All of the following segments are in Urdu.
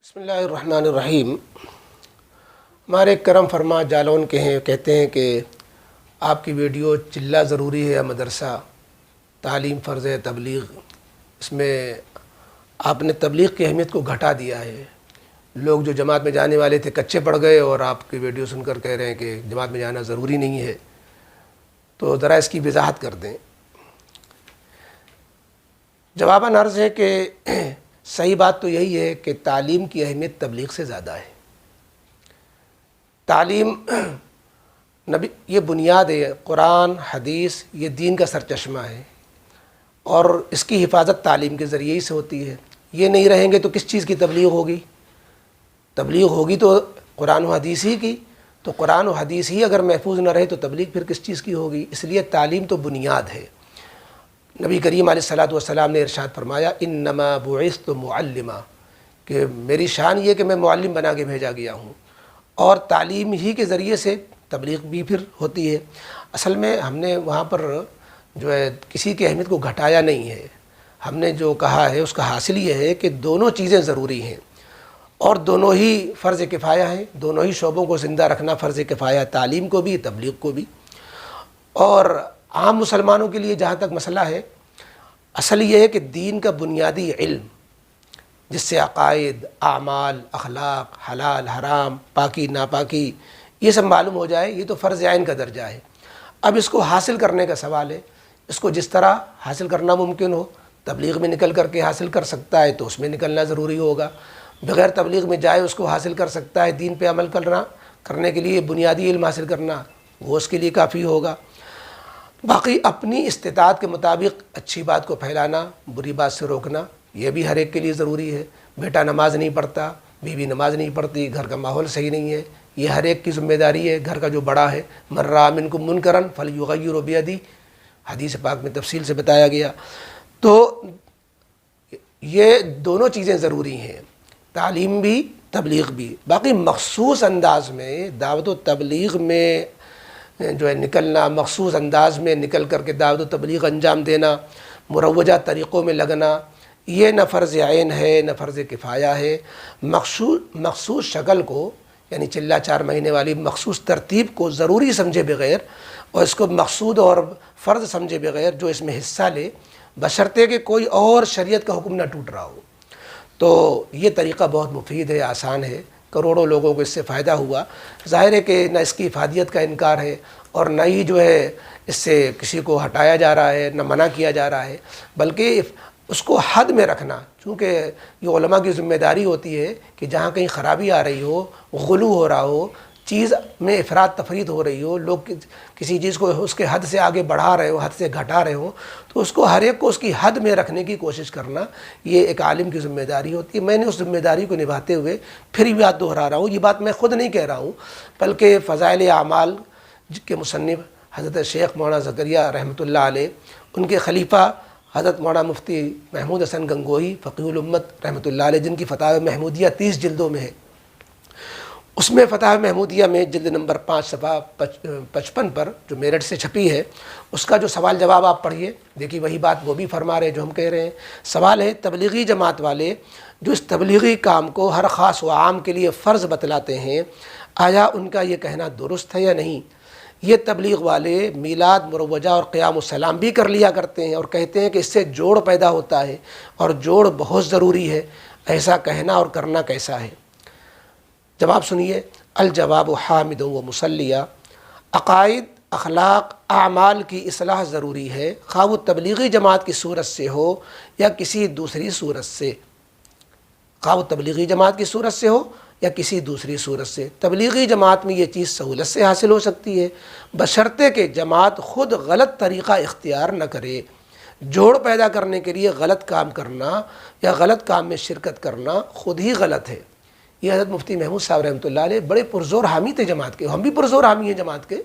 بسم اللہ الرحمن الرحیم۔ ہمارے کرم فرما جالون کہتے ہیں کہ آپ کی ویڈیو چلہ ضروری ہے یا مدرسہ، تعلیم فرض ہے، تبلیغ، اس میں آپ نے تبلیغ کی اہمیت کو گھٹا دیا ہے۔ لوگ جو جماعت میں جانے والے تھے کچے پڑ گئے اور آپ کی ویڈیو سن کر کہہ رہے ہیں کہ جماعت میں جانا ضروری نہیں ہے، تو ذرا اس کی وضاحت کر دیں۔ جواباً عرض ہے کہ صحیح بات تو یہی ہے کہ تعلیم کی اہمیت تبلیغ سے زیادہ ہے۔ تعلیم نبی یہ بنیاد ہے، قرآن حدیث یہ دین کا سرچشمہ ہے، اور اس کی حفاظت تعلیم کے ذریعے ہی سے ہوتی ہے۔ یہ نہیں رہیں گے تو کس چیز کی تبلیغ ہوگی؟ تبلیغ ہوگی تو قرآن و حدیث ہی کی، تو قرآن و حدیث ہی اگر محفوظ نہ رہے تو تبلیغ پھر کس چیز کی ہوگی؟ اس لیے تعلیم تو بنیاد ہے۔ نبی کریم علیہ الصلوۃ والسلام نے ارشاد فرمایا انما بعثت معلما، کہ میری شان یہ کہ میں معلم بنا کے بھیجا گیا ہوں، اور تعلیم ہی کے ذریعے سے تبلیغ بھی پھر ہوتی ہے۔ اصل میں ہم نے وہاں پر جو ہے کسی کی اہمیت کو گھٹایا نہیں ہے، ہم نے جو کہا ہے اس کا حاصل یہ ہے کہ دونوں چیزیں ضروری ہیں، اور دونوں ہی فرض کفایہ ہیں، دونوں ہی شعبوں کو زندہ رکھنا فرض کفایہ ہے، تعلیم کو بھی تبلیغ کو بھی۔ اور عام مسلمانوں کے لیے جہاں تک مسئلہ ہے، اصل یہ ہے کہ دین کا بنیادی علم، جس سے عقائد، اعمال، اخلاق، حلال حرام، پاکی ناپاکی یہ سب معلوم ہو جائے، یہ تو فرض عین کا درجہ ہے۔ اب اس کو حاصل کرنے کا سوال ہے، اس کو جس طرح حاصل کرنا ممکن ہو، تبلیغ میں نکل کر کے حاصل کر سکتا ہے تو اس میں نکلنا ضروری ہوگا، بغیر تبلیغ میں جائے اس کو حاصل کر سکتا ہے، دین پہ عمل کرنے کے لیے بنیادی علم حاصل کرنا وہ اس کے لیے کافی ہوگا۔ باقی اپنی استطاعت کے مطابق اچھی بات کو پھیلانا، بری بات سے روکنا، یہ بھی ہر ایک کے لیے ضروری ہے۔ بیٹا نماز نہیں پڑھتا، بیوی نماز نہیں پڑھتی، گھر کا ماحول صحیح نہیں ہے، یہ ہر ایک کی ذمہ داری ہے، گھر کا جو بڑا ہے۔ من رأى منکم منکرا فلیغیرہ بیدہ، حدیث پاک میں تفصیل سے بتایا گیا۔ تو یہ دونوں چیزیں ضروری ہیں، تعلیم بھی تبلیغ بھی۔ باقی مخصوص انداز میں دعوت و تبلیغ میں جو ہے نکلنا، مخصوص انداز میں نکل کر کے دعوت و تبلیغ انجام دینا، مروجہ طریقوں میں لگنا، یہ نہ فرض عین ہے نہ فرض کفایہ ہے۔ مخصوص شکل کو، یعنی چلہ 4 مہینے والی مخصوص ترتیب کو ضروری سمجھے بغیر، اور اس کو مقصود اور فرض سمجھے بغیر جو اس میں حصہ لے، بشرطے کہ کوئی اور شریعت کا حکم نہ ٹوٹ رہا ہو، تو یہ طریقہ بہت مفید ہے، آسان ہے، کروڑوں لوگوں کو اس سے فائدہ ہوا۔ ظاہر ہے کہ نہ اس کی افادیت کا انکار ہے، اور نہ ہی جو ہے اس سے کسی کو ہٹایا جا رہا ہے، نہ منع کیا جا رہا ہے، بلکہ اس کو حد میں رکھنا، چونکہ یہ علماء کی ذمہ داری ہوتی ہے کہ جہاں کہیں خرابی آ رہی ہو، غلو ہو رہا ہو، چیز میں افراط تفریط ہو رہی ہو، لوگ کسی چیز کو اس کے حد سے آگے بڑھا رہے ہو، حد سے گھٹا رہے ہوں، تو اس کو ہر ایک کو اس کی حد میں رکھنے کی کوشش کرنا، یہ ایک عالم کی ذمہ داری ہوتی ہے۔ میں نے اس ذمہ داری کو نبھاتے ہوئے پھر یہ بات دہرا رہا ہوں، یہ بات میں خود نہیں کہہ رہا ہوں، بلکہ فضائل اعمال کے مصنف حضرت شیخ مولانا زکریا رحمۃ اللہ علیہ، ان کے خلیفہ حضرت مولانا مفتی محمود حسن گنگوہی فقیہ الامت رحمۃ اللہ علیہ، جن کی فتاوی محمودیہ 30 جلدوں میں ہے، اس میں فتح محمودیہ میں جلد نمبر 5 صفحہ 55 پر جو میرٹھ سے چھپی ہے، اس کا جو سوال جواب آپ پڑھیے، دیکھیے وہی بات وہ بھی فرما رہے جو ہم کہہ رہے ہیں۔ سوال ہے، تبلیغی جماعت والے جو اس تبلیغی کام کو ہر خاص و عام کے لیے فرض بتلاتے ہیں، آیا ان کا یہ کہنا درست ہے یا نہیں؟ یہ تبلیغ والے میلاد، مروجہ اور قیام السلام بھی کر لیا کرتے ہیں، اور کہتے ہیں کہ اس سے جوڑ پیدا ہوتا ہے اور جوڑ بہت ضروری ہے، ایسا کہنا اور کرنا کیسا ہے؟ جواب سنیے۔ الجواب حامد و مسلیہ، عقائد، اخلاق، اعمال کی اصلاح ضروری ہے، خواہ وہ تبلیغی جماعت کی صورت سے ہو یا کسی دوسری صورت سے، خواہ وہ تبلیغی جماعت کی صورت سے ہو یا کسی دوسری صورت سے۔ تبلیغی جماعت میں یہ چیز سہولت سے حاصل ہو سکتی ہے، بشرطے کہ جماعت خود غلط طریقہ اختیار نہ کرے۔ جوڑ پیدا کرنے کے لیے غلط کام کرنا یا غلط کام میں شرکت کرنا خود ہی غلط ہے۔ یہ حضرت مفتی محمود صاحب رحمۃ اللہ علیہ بڑے پرزور حامی تھے جماعت کے، ہم بھی پرزور حامی ہیں جماعت کے،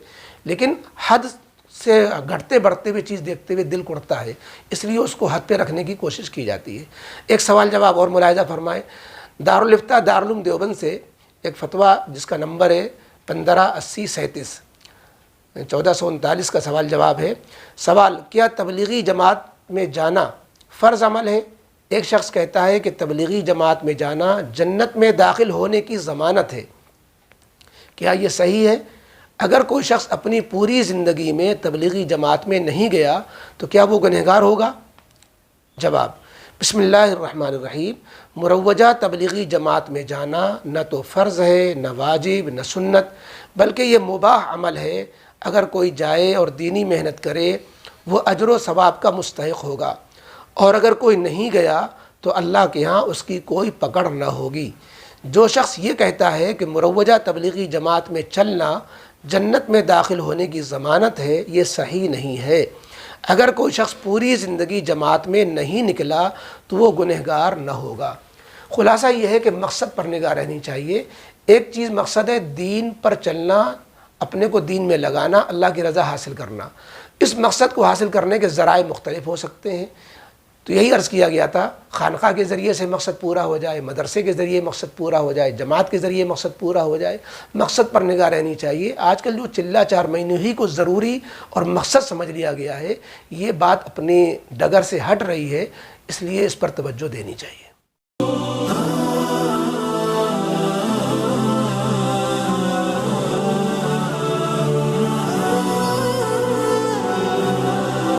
لیکن حد سے گھٹتے بڑھتے ہوئے چیز دیکھتے ہوئے دل کڑتا ہے، اس لیے اس کو حد پہ رکھنے کی کوشش کی جاتی ہے۔ ایک سوال جواب اور ملاحظہ فرمائیں۔ دارالفتاء دارالعلوم دیوبند سے ایک فتویٰ جس کا نمبر ہے 158037، 1439 کا سوال جواب ہے۔ سوال، کیا تبلیغی جماعت میں جانا فرض عمل ہے ایک شخص کہتا ہے کہ تبلیغی جماعت میں جانا جنت میں داخل ہونے کی ضمانت ہے، کیا یہ صحیح ہے؟ اگر کوئی شخص اپنی پوری زندگی میں تبلیغی جماعت میں نہیں گیا تو کیا وہ گنہگار ہوگا؟ جواب: بسم اللہ الرحمن الرحیم، مروجہ تبلیغی جماعت میں جانا نہ تو فرض ہے، نہ واجب، نہ سنت، بلکہ یہ مباح عمل ہے۔ اگر کوئی جائے اور دینی محنت کرے وہ اجر و ثواب کا مستحق ہوگا، اور اگر کوئی نہیں گیا تو اللہ کے ہاں اس کی کوئی پکڑ نہ ہوگی۔ جو شخص یہ کہتا ہے کہ مروجہ تبلیغی جماعت میں چلنا جنت میں داخل ہونے کی ضمانت ہے، یہ صحیح نہیں ہے۔ اگر کوئی شخص پوری زندگی جماعت میں نہیں نکلا تو وہ گنہگار نہ ہوگا۔ خلاصہ یہ ہے کہ مقصد پر نگاہ رہنی چاہیے۔ ایک چیز مقصد ہے دین پر چلنا، اپنے کو دین میں لگانا، اللہ کی رضا حاصل کرنا۔ اس مقصد کو حاصل کرنے کے ذرائع مختلف ہو سکتے ہیں، تو یہی عرض کیا گیا تھا، خانقاہ کے ذریعے سے مقصد پورا ہو جائے، مدرسے کے ذریعے مقصد پورا ہو جائے، جماعت کے ذریعے مقصد پورا ہو جائے، مقصد پر نگاہ رہنی چاہیے۔ آج کل جو چلہ چار مہینوں ہی کو ضروری اور مقصد سمجھ لیا گیا ہے، یہ بات اپنی ڈگر سے ہٹ رہی ہے، اس لیے اس پر توجہ دینی چاہیے۔